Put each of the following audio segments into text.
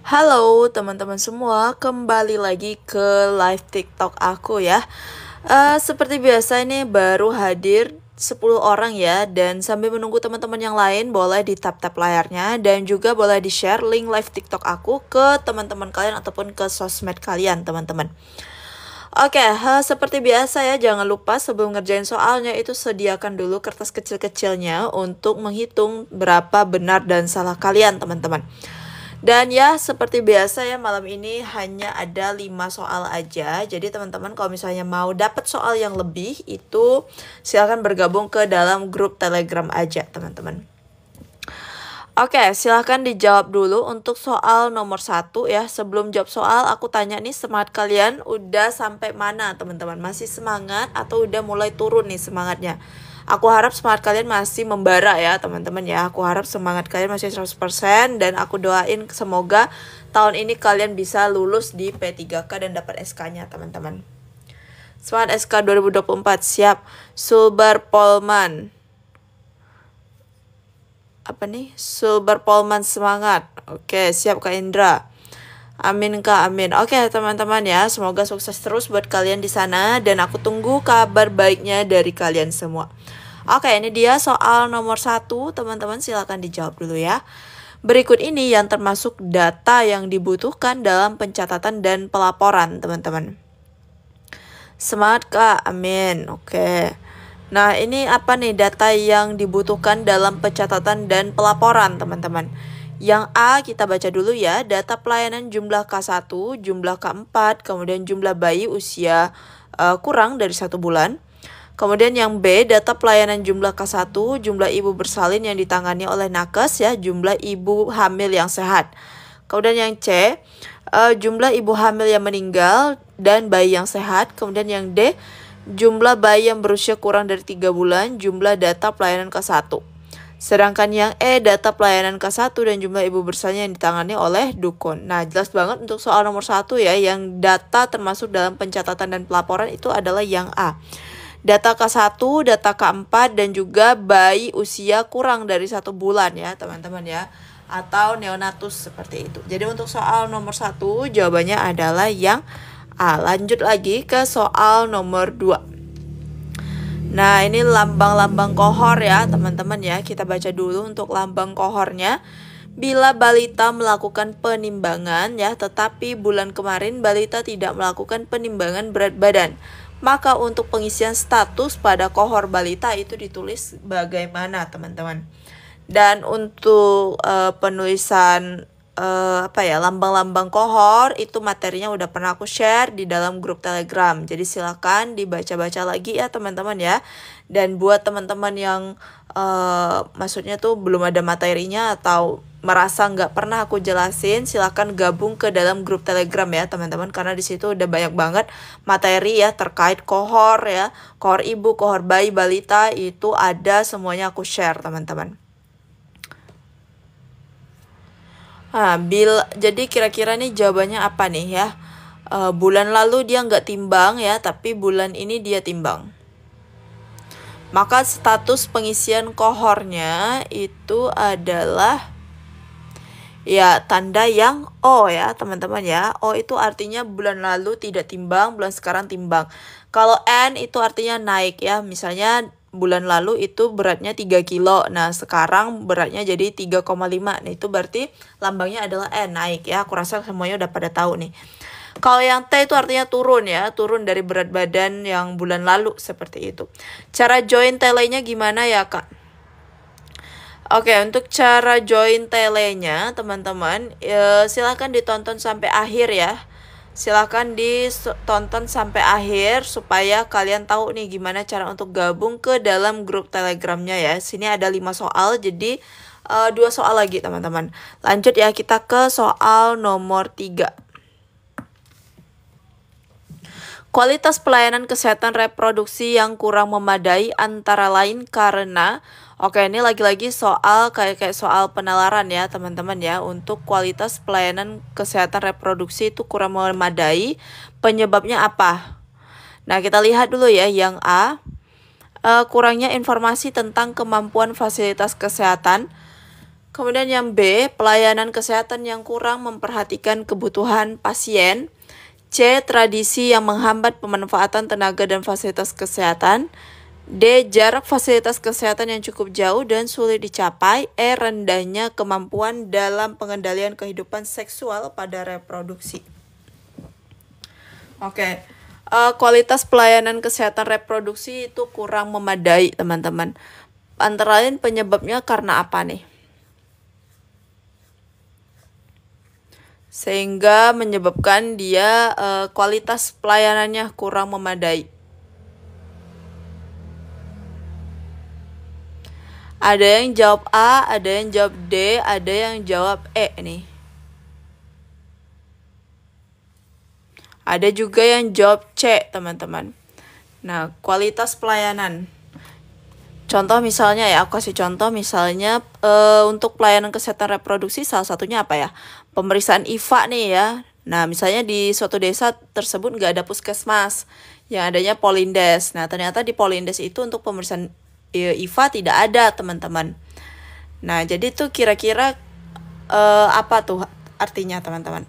Halo teman-teman semua, kembali lagi ke live TikTok aku ya. Seperti biasa ini baru hadir 10 orang ya. Dan sambil menunggu teman-teman yang lain, boleh di tap-tap layarnya. Dan juga boleh di-share link live TikTok aku ke teman-teman kalian ataupun ke sosmed kalian teman-teman. Oke, seperti biasa ya, jangan lupa sebelum ngerjain soalnya itu sediakan dulu kertas kecil-kecilnya untuk menghitung berapa benar dan salah kalian teman-teman. Dan ya seperti biasa ya, malam ini hanya ada 5 soal aja. Jadi teman-teman kalau misalnya mau dapat soal yang lebih itu silakan bergabung ke dalam grup Telegram aja teman-teman. Oke, silahkan dijawab dulu untuk soal nomor 1 ya. Sebelum jawab soal, aku tanya nih, semangat kalian udah sampai mana teman-teman? Masih semangat atau udah mulai turun nih semangatnya? Aku harap semangat kalian masih membara ya teman-teman ya. Aku harap semangat kalian masih 100%. Dan aku doain semoga tahun ini kalian bisa lulus di P3K dan dapat SK-nya teman-teman. Semangat SK 2024, siap. Sulbar Polman. Apa nih? Sulbar Polman semangat. Oke, siap Kak Indra. Amin Kak, amin. Oke teman-teman ya, semoga sukses terus buat kalian di sana dan aku tunggu kabar baiknya dari kalian semua. Oke, ini dia soal nomor 1, teman-teman silakan dijawab dulu ya. Berikut ini yang termasuk data yang dibutuhkan dalam pencatatan dan pelaporan, teman-teman. Semangat Kak, amin. Oke. Nah, ini apa nih data yang dibutuhkan dalam pencatatan dan pelaporan, teman-teman? Yang A kita baca dulu ya, data pelayanan jumlah K1, jumlah K4, kemudian jumlah bayi usia kurang dari 1 bulan. Kemudian yang B, data pelayanan jumlah K1, jumlah ibu bersalin yang ditangani oleh nakes ya, jumlah ibu hamil yang sehat. Kemudian yang C, jumlah ibu hamil yang meninggal dan bayi yang sehat. Kemudian yang D, jumlah bayi yang berusia kurang dari 3 bulan, jumlah data pelayanan K1. Sedangkan yang E, data pelayanan K1 dan jumlah ibu bersalin yang ditangani oleh dukun. Nah, jelas banget untuk soal nomor 1 ya, yang data termasuk dalam pencatatan dan pelaporan itu adalah yang A. Data K1, data K4, dan juga bayi usia kurang dari 1 bulan ya teman-teman ya. Atau neonatus seperti itu. Jadi untuk soal nomor 1 jawabannya adalah yang A. Lanjut lagi ke soal nomor 2. Nah, ini lambang-lambang kohor ya teman-teman ya. Kita baca dulu untuk lambang kohornya. Bila balita melakukan penimbangan ya, tetapi bulan kemarin balita tidak melakukan penimbangan berat badan, maka untuk pengisian status pada kohor balita itu ditulis bagaimana teman-teman. Dan untuk penulisan lambang-lambang kohor itu materinya udah pernah aku share di dalam grup Telegram. Jadi silakan dibaca-baca lagi ya teman-teman ya. Dan buat teman-teman yang maksudnya tuh belum ada materinya atau merasa nggak pernah aku jelasin, silakan gabung ke dalam grup Telegram ya teman-teman, karena di situ udah banyak banget materi ya terkait kohor ya, kohor ibu, kohor bayi, balita, itu ada semuanya aku share teman-teman. Jadi kira-kira nih jawabannya apa nih ya? Bulan lalu dia nggak timbang ya, tapi bulan ini dia timbang. Maka status pengisian kohornya itu adalah ya tanda yang O ya teman-teman ya. O itu artinya bulan lalu tidak timbang, bulan sekarang timbang. Kalau N itu artinya naik ya. Misalnya bulan lalu itu beratnya 3 kilo. Nah, sekarang beratnya jadi 3,5. Nah, itu berarti lambangnya adalah N, naik ya. Aku rasa semuanya udah pada tahu nih. Kalau yang T itu artinya turun ya. Turun dari berat badan yang bulan lalu, seperti itu. Cara join telenya gimana ya, Kak? Oke, untuk cara join telenya, teman-teman, silahkan ditonton sampai akhir ya. Silahkan ditonton sampai akhir supaya kalian tahu nih gimana cara untuk gabung ke dalam grup Telegramnya ya. Sini ada 5 soal, jadi 2 soal lagi teman-teman. Lanjut ya, kita ke soal nomor 3. Kualitas pelayanan kesehatan reproduksi yang kurang memadai antara lain karena, oke ini lagi-lagi soal kayak soal penalaran ya teman-teman ya. Untuk kualitas pelayanan kesehatan reproduksi itu kurang memadai, penyebabnya apa? Nah kita lihat dulu ya yang A. kurangnya informasi tentang kemampuan fasilitas kesehatan. Kemudian yang B, pelayanan kesehatan yang kurang memperhatikan kebutuhan pasien. C, tradisi yang menghambat pemanfaatan tenaga dan fasilitas kesehatan. D, jarak fasilitas kesehatan yang cukup jauh dan sulit dicapai. E, rendahnya kemampuan dalam pengendalian kehidupan seksual pada reproduksi. Oke. Kualitas pelayanan kesehatan reproduksi itu kurang memadai, teman-teman. Antara lain penyebabnya karena apa nih? Sehingga menyebabkan dia kualitas pelayanannya kurang memadai. Ada yang jawab A, ada yang jawab D, ada yang jawab E nih. Ada juga yang jawab C, teman-teman. Nah, kualitas pelayanan. Contoh misalnya ya, aku kasih contoh misalnya untuk pelayanan kesehatan reproduksi salah satunya apa ya? Pemeriksaan IVA nih ya. Nah, misalnya di suatu desa tersebut nggak ada puskesmas, yang adanya Polindes. Nah, ternyata di Polindes itu untuk pemeriksaan IVA tidak ada, teman-teman. Nah, jadi tuh kira-kira apa tuh artinya, teman-teman?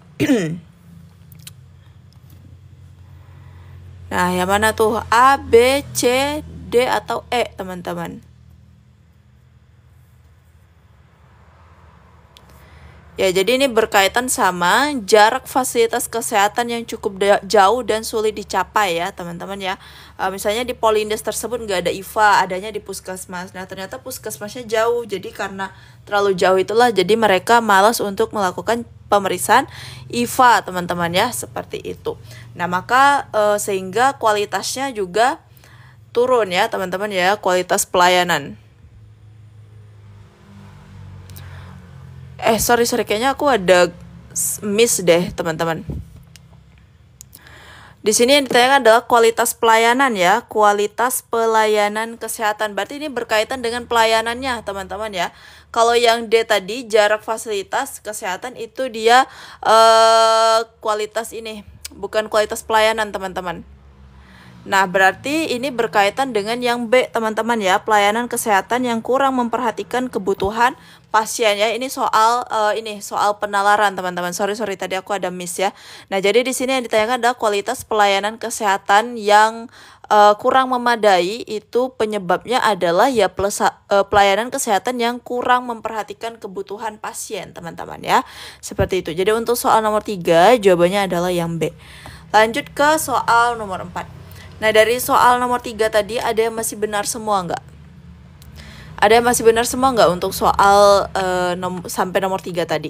Nah, yang mana tuh? A, B, C, D, atau E, teman-teman? Ya, jadi ini berkaitan sama jarak fasilitas kesehatan yang cukup jauh dan sulit dicapai ya, teman-teman ya. Misalnya di Polindes tersebut nggak ada IVA, adanya di puskesmas. Nah, ternyata puskesmasnya jauh, jadi karena terlalu jauh itulah, jadi mereka malas untuk melakukan pemeriksaan IVA, teman-teman ya, seperti itu. Nah, maka sehingga kualitasnya juga turun ya, teman-teman ya, kualitas pelayanan. Sorry, kayaknya aku ada miss deh, teman-teman. Di sini yang ditanyakan adalah kualitas pelayanan ya, kualitas pelayanan kesehatan. Berarti ini berkaitan dengan pelayanannya, teman-teman ya. Kalau yang D tadi, jarak fasilitas kesehatan, itu dia kualitas ini, bukan kualitas pelayanan, teman-teman. Nah, berarti ini berkaitan dengan yang B, teman-teman ya, pelayanan kesehatan yang kurang memperhatikan kebutuhan pasien ya. Ini soal soal penalaran, teman-teman. Sorry tadi aku ada miss ya. Nah, jadi di sini yang ditanyakan adalah kualitas pelayanan kesehatan yang kurang memadai. Itu penyebabnya adalah ya pelayanan kesehatan yang kurang memperhatikan kebutuhan pasien, teman-teman ya. Seperti itu. Jadi untuk soal nomor 3 jawabannya adalah yang B. Lanjut ke soal nomor 4. Nah, dari soal nomor 3 tadi ada yang masih benar semua nggak? Ada yang masih benar semua nggak untuk soal sampai nomor 3 tadi?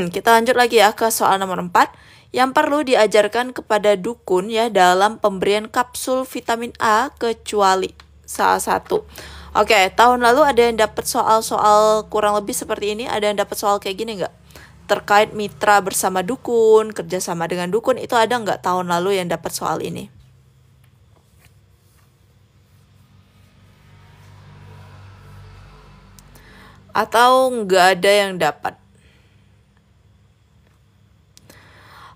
Kita lanjut lagi ya ke soal nomor 4. Yang perlu diajarkan kepada dukun ya dalam pemberian kapsul vitamin A kecuali salah satu. Oke, tahun lalu ada yang dapat soal-soal kurang lebih seperti ini. Ada yang dapat soal kayak gini nggak? Terkait mitra bersama dukun, kerjasama dengan dukun, itu ada nggak tahun lalu yang dapat soal ini? Atau nggak ada yang dapat?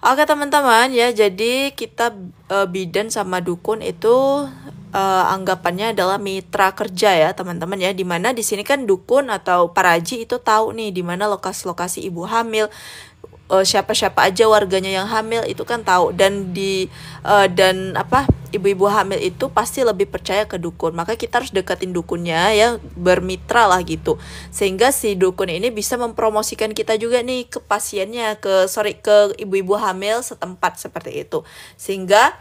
Oke, teman-teman ya, jadi kita bidan sama dukun itu anggapannya adalah mitra kerja ya, teman-teman ya. Dimana di sini kan dukun atau paraji itu tahu nih di mana lokasi-lokasi ibu hamil, siapa-siapa aja warganya yang hamil itu kan tahu, dan ibu-ibu hamil itu pasti lebih percaya ke dukun. Maka kita harus deketin dukunnya ya, bermitra lah gitu, sehingga si dukun ini bisa mempromosikan kita juga nih ke pasiennya, ke ibu-ibu hamil setempat seperti itu, sehingga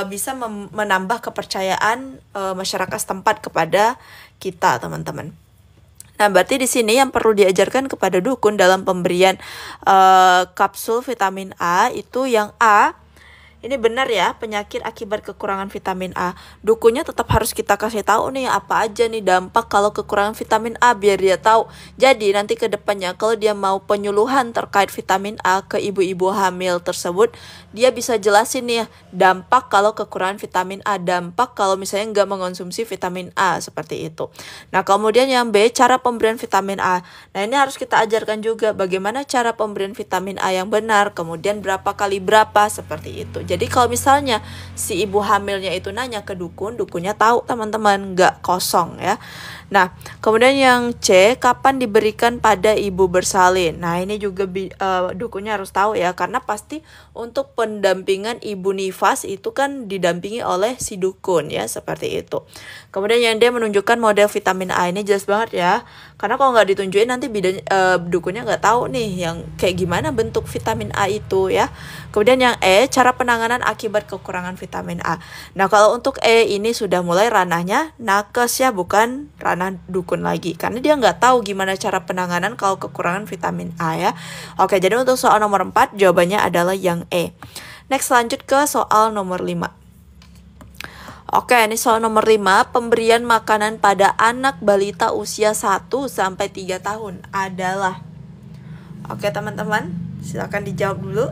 bisa menambah kepercayaan masyarakat setempat kepada kita, teman-teman. Nah, berarti di sini yang perlu diajarkan kepada dukun dalam pemberian kapsul vitamin A itu yang A. Ini benar ya, penyakit akibat kekurangan vitamin A. Dukunnya tetap harus kita kasih tahu nih apa aja nih dampak kalau kekurangan vitamin A, biar dia tahu. Jadi nanti ke depannya kalau dia mau penyuluhan terkait vitamin A ke ibu-ibu hamil tersebut, dia bisa jelasin nih dampak kalau kekurangan vitamin A, dampak kalau misalnya nggak mengonsumsi vitamin A, seperti itu. Nah, kemudian yang B, cara pemberian vitamin A. Nah, ini harus kita ajarkan juga bagaimana cara pemberian vitamin A yang benar, kemudian berapa kali berapa, seperti itu. Jadi kalau misalnya si ibu hamilnya itu nanya ke dukun, dukunnya tahu teman-teman, nggak kosong ya. Nah, kemudian yang C, kapan diberikan pada ibu bersalin? Nah, ini juga dukunnya harus tahu ya, karena pasti untuk pendampingan ibu nifas itu kan didampingi oleh si dukun ya, seperti itu. Kemudian yang D, menunjukkan model vitamin A. Ini jelas banget ya, karena kalau nggak ditunjukin nanti dukunnya nggak tahu nih yang kayak gimana bentuk vitamin A itu ya. Kemudian yang E, cara penanganan akibat kekurangan vitamin A. Nah, kalau untuk E ini sudah mulai ranahnya nakes ya, bukan ranah dukun lagi, karena dia nggak tahu gimana cara penanganan kalau kekurangan vitamin A ya. Oke, jadi untuk soal nomor 4 jawabannya adalah yang E. Next, lanjut ke soal nomor 5. Oke, ini soal nomor 5, pemberian makanan pada anak balita usia 1-3 tahun adalah. Oke teman-teman, silakan dijawab dulu.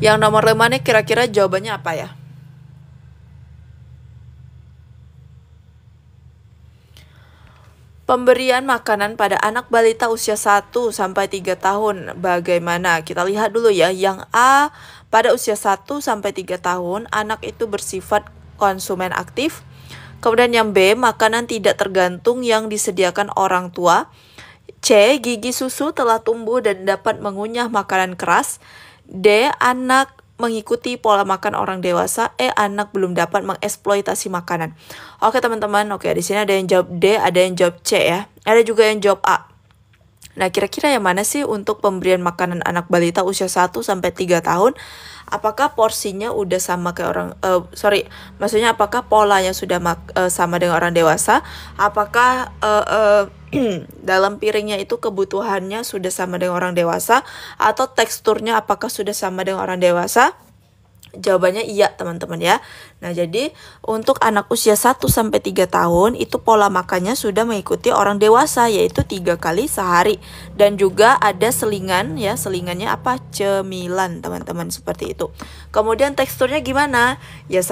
Yang nomor 5 nih kira-kira jawabannya apa ya? Pemberian makanan pada anak balita usia 1-3 tahun bagaimana? Kita lihat dulu ya. Yang A, pada usia 1-3 tahun anak itu bersifat konsumen aktif. Kemudian yang B, makanan tidak tergantung yang disediakan orang tua. C, gigi susu telah tumbuh dan dapat mengunyah makanan keras. D, anak mengikuti pola makan orang dewasa. E, anak belum dapat mengeksploitasi makanan. Oke teman-teman, oke di sini ada yang jawab D, ada yang jawab C ya. Ada juga yang jawab A. Nah, kira-kira yang mana sih untuk pemberian makanan anak balita usia 1-3 tahun? Apakah porsinya udah sama kayak orang maksudnya apakah polanya sudah sama dengan orang dewasa? Apakah dalam piringnya itu kebutuhannya sudah sama dengan orang dewasa, atau teksturnya apakah sudah sama dengan orang dewasa? Jawabannya iya teman-teman ya. Nah, jadi untuk anak usia 1-3 tahun itu pola makannya sudah mengikuti orang dewasa, yaitu 3 kali sehari. Dan juga ada selingan ya, selingannya apa? Cemilan teman-teman, seperti itu. Kemudian teksturnya gimana? Ya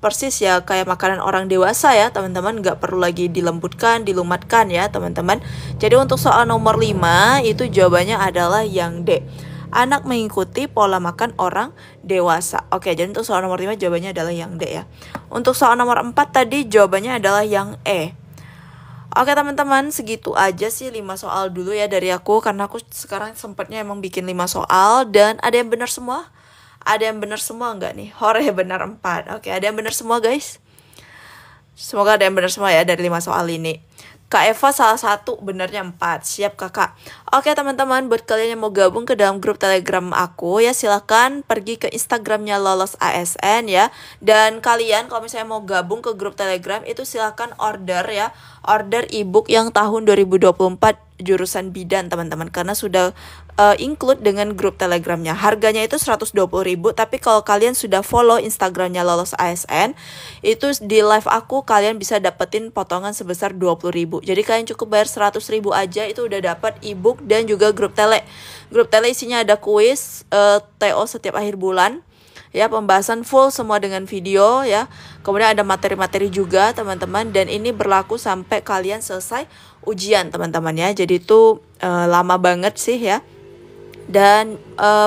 persis ya kayak makanan orang dewasa ya teman-teman, nggak perlu lagi dilembutkan, dilumatkan ya teman-teman. Jadi untuk soal nomor 5 itu jawabannya adalah yang D, anak mengikuti pola makan orang dewasa. Oke, jadi untuk soal nomor 5 jawabannya adalah yang D ya. Untuk soal nomor 4 tadi jawabannya adalah yang E. Oke teman-teman, segitu aja sih 5 soal dulu ya dari aku, karena aku sekarang sempatnya emang bikin 5 soal. Dan ada yang benar semua? Ada yang benar semua nggak nih? Hore, benar 4. Oke, ada yang benar semua guys? Semoga ada yang benar semua ya dari 5 soal ini. Kak Eva salah satu, benernya 4. Siap kakak. Oke teman-teman, buat kalian yang mau gabung ke dalam grup Telegram aku ya, silahkan pergi ke Instagramnya Lolos ASN ya. Dan kalian kalau misalnya mau gabung ke grup Telegram itu silahkan order ya, order ebook yang tahun 2024 jurusan bidan teman-teman, karena sudah include dengan grup Telegramnya. Harganya itu 120.000, tapi kalau kalian sudah follow Instagramnya Lolos ASN, itu di live aku kalian bisa dapetin potongan sebesar 20.000. Jadi kalian cukup bayar 100.000 aja, itu udah dapat ebook dan juga grup tele. Grup tele isinya ada kuis, TO setiap akhir bulan ya, pembahasan full semua dengan video ya. Kemudian ada materi-materi juga teman-teman, dan ini berlaku sampai kalian selesai ujian teman-teman ya. Jadi itu lama banget sih ya, dan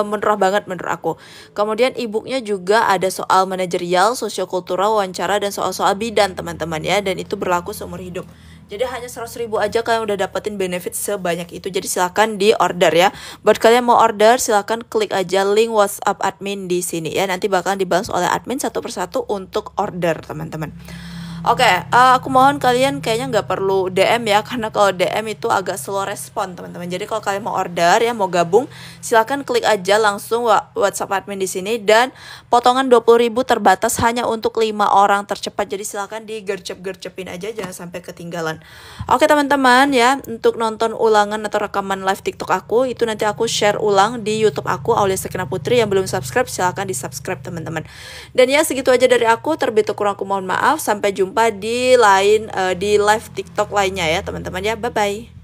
murah banget menurut aku. Kemudian e-booknya juga ada soal manajerial, sosiokultural, wawancara, dan soal-soal bidan teman-teman ya, dan itu berlaku seumur hidup. Jadi hanya 100.000 aja kalian udah dapetin benefit sebanyak itu. Jadi silakan di order ya. Buat kalian mau order silakan klik aja link WhatsApp admin di sini ya. Nanti bakalan dibahas oleh admin satu persatu untuk order teman-teman. Oke, aku mohon kalian kayaknya nggak perlu DM ya, karena kalau DM itu agak slow respon teman-teman. Jadi kalau kalian mau order ya, mau gabung, silakan klik aja langsung WhatsApp admin di sini, dan potongan 20.000 terbatas hanya untuk 5 orang tercepat. Jadi silakan digercep-gercepin aja, jangan sampai ketinggalan. Oke teman-teman ya, untuk nonton ulangan atau rekaman live TikTok aku itu nanti aku share ulang di YouTube aku Aulia Sekina Putri. Yang belum subscribe silakan di subscribe teman-teman. Dan ya segitu aja dari aku, terlebih kurang aku mohon maaf. Sampai jumpa di live TikTok lainnya ya teman-teman ya, bye bye.